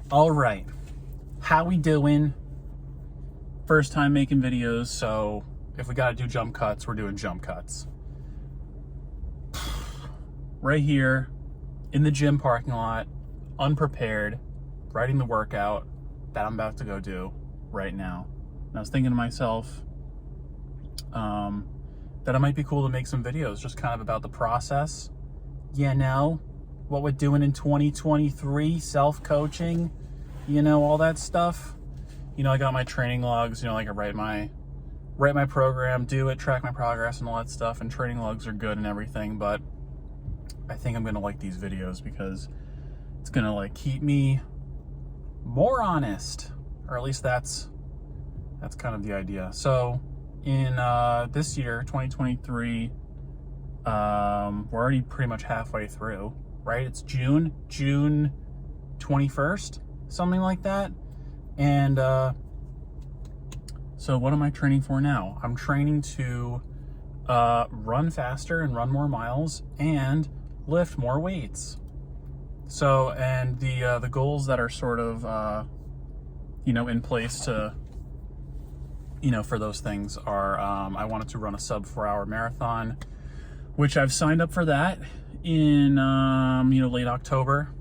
All right, how we doing? First time making videos, so if we gotta do jump cuts, we're doing jump cuts. Right here in the gym parking lot, unprepared, writing the workout that I'm about to go do right now. And I was thinking to myself that it might be cool to make some videos just kind of about the process, what we're doing in 2023, self-coaching, all that stuff. I got my training logs, like I write my program, do it, track my progress and all that stuff, and training logs are good and everything, but I think I'm gonna like these videos because it's gonna like keep me more honest, or at least that's kind of the idea. So in this year, 2023, we're already pretty much halfway through, right? It's June 21st, something like that. And so what am I training for now? I'm training to run faster and run more miles and lift more weights. So, and the goals that are sort of in place to for those things are I wanted to run a sub 4-hour marathon, which I've signed up for that in late October.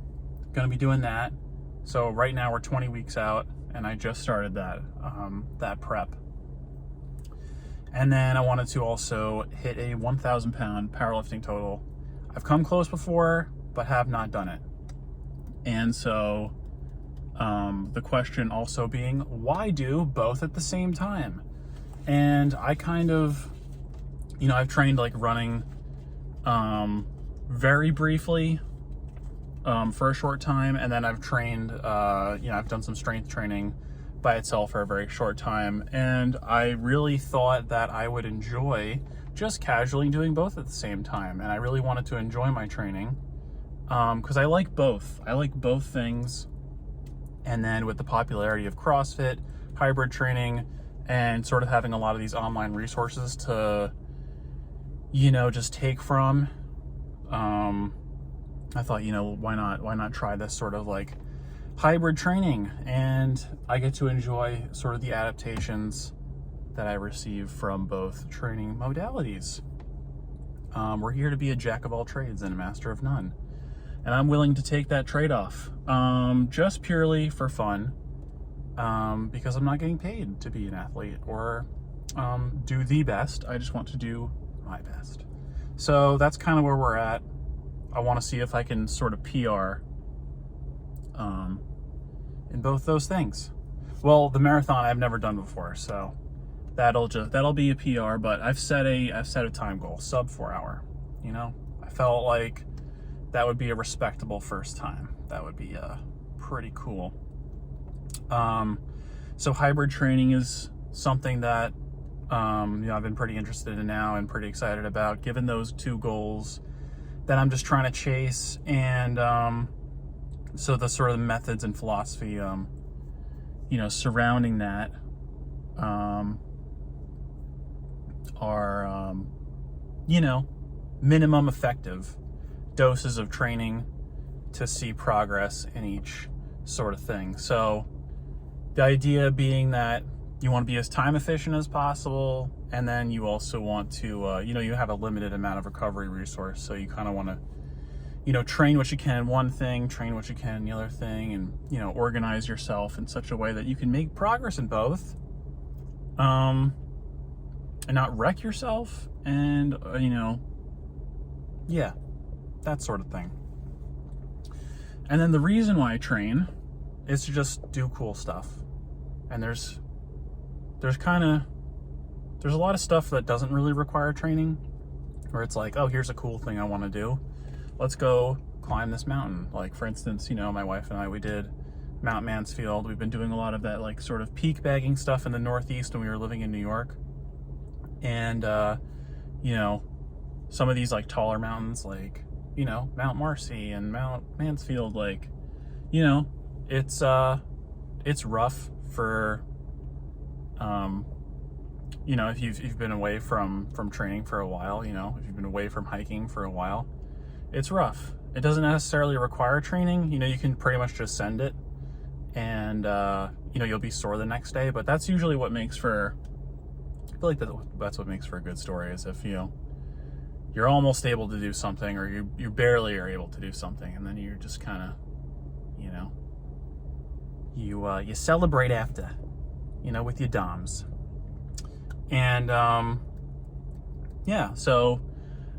Gonna be doing that. So right now we're 20 weeks out, and I just started that prep. And then I wanted to also hit a 1,000 pound powerlifting total. I've come close before, but have not done it. And so the question also being, why do both at the same time? And I kind of, I've trained like running very briefly for a short time, and then I've trained, I've done some strength training by itself for a very short time, and I really thought that I would enjoy just casually doing both at the same time, and I really wanted to enjoy my training because I like both. I like both things. And then with the popularity of CrossFit, hybrid training, and sort of having a lot of these online resources to, just take from, I thought, why not try this sort of like hybrid training? And I get to enjoy sort of the adaptations that I receive from both training modalities. We're here to be a jack of all trades and a master of none. And I'm willing to take that trade-off, just purely for fun, because I'm not getting paid to be an athlete or do the best. I just want to do my best. So that's kind of where we're at. I want to see if I can sort of PR in both those things. Well, the marathon I've never done before, so that'll be a PR. But I've set a time goal, sub 4 hour. I felt like that would be a respectable first time. That would be pretty cool. So hybrid training is something that I've been pretty interested in now and pretty excited about, given those two goals that I'm just trying to chase. And so the sort of methods and philosophy surrounding that are minimum effective doses of training to see progress in each sort of thing. So the idea being that you want to be as time efficient as possible, and then you also want to you have a limited amount of recovery resource, so you kind of want to train what you can in one thing, train what you can in the other thing, and organize yourself in such a way that you can make progress in both, and not wreck yourself, and that sort of thing. And then the reason why I train is to just do cool stuff. And there's a lot of stuff that doesn't really require training, where it's like, oh, here's a cool thing I want to do. Let's go climb this mountain. Like, for instance, my wife and I, we did Mount Mansfield. We've been doing a lot of that, like, sort of peak bagging stuff in the Northeast when we were living in New York. And, some of these, like, taller mountains, like, Mount Marcy and Mount Mansfield, like, it's rough for, if you've been away from training for a while, if you've been away from hiking for a while, it's rough. It doesn't necessarily require training. You can pretty much just send it. and you know, you'll be sore the next day. But that's usually what makes for, I feel like that's what makes for a good story, is if, you know, you're almost able to do something, or you barely are able to do something, and then you're just kind of, you know, you celebrate after, you know, with your DOMs. And yeah, so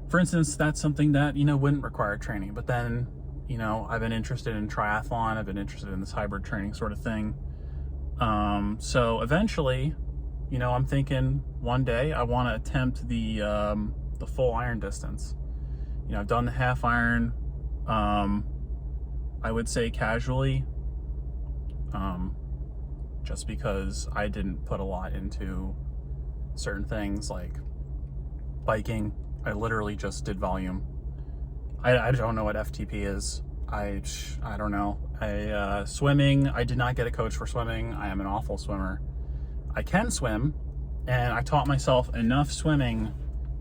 for instance, that's something that, you know, wouldn't require training. But then, you know, I've been interested in triathlon, I've been interested in this hybrid training sort of thing. So eventually, you know, I'm thinking one day I want to attempt the full iron distance. You know, I've done the half iron, I would say casually, just because I didn't put a lot into certain things like biking. I literally just did volume. I don't know what FTP is. I don't know. Swimming, I did not get a coach for swimming. I am an awful swimmer. I can swim, and I taught myself enough swimming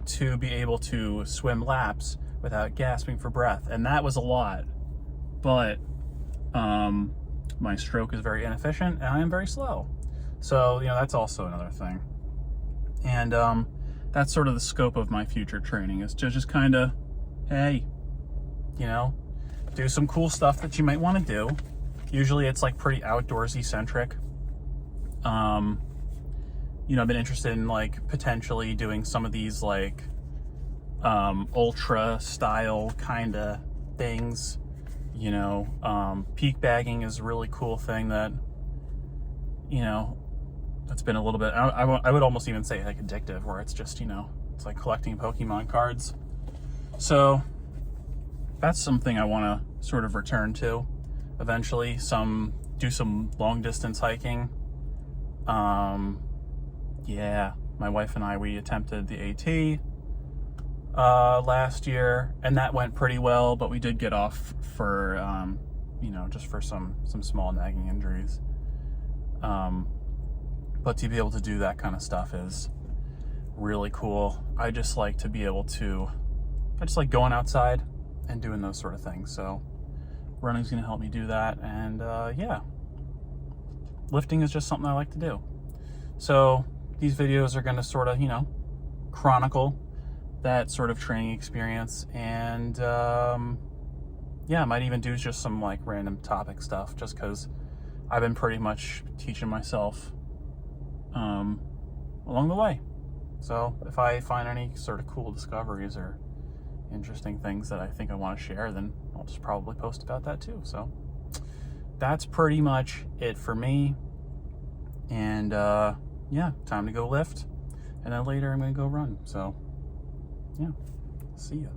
to be able to swim laps without gasping for breath, and that was a lot. But my stroke is very inefficient, and I am very slow. So, you know, that's also another thing. And that's sort of the scope of my future training, is to just kind of, hey, you know, do some cool stuff that you might want to do. Usually it's like pretty outdoorsy centric. You know, I've been interested in like potentially doing some of these like ultra style kind of things. You know, peak bagging is a really cool thing that, you know, that's been a little bit, I would almost even say like addictive, where it's just, you know, it's like collecting Pokemon cards. So that's something I want to sort of return to eventually. Do some long distance hiking. Yeah, my wife and I, we attempted the AT last year, and that went pretty well, but we did get off for you know, just for some small nagging injuries. But to be able to do that kind of stuff is really cool. I just like to be able to, I just like going outside and doing those sort of things. So running's going to help me do that. And yeah, lifting is just something I like to do. So these videos are going to sort of, you know, chronicle that sort of training experience. And yeah, I might even do just some like random topic stuff, just because I've been pretty much teaching myself along the way. So if I find any sort of cool discoveries or interesting things that I think I want to share, then I'll just probably post about that too. So that's pretty much it for me. And yeah, time to go lift, and then later I'm going to go run. So yeah, see ya.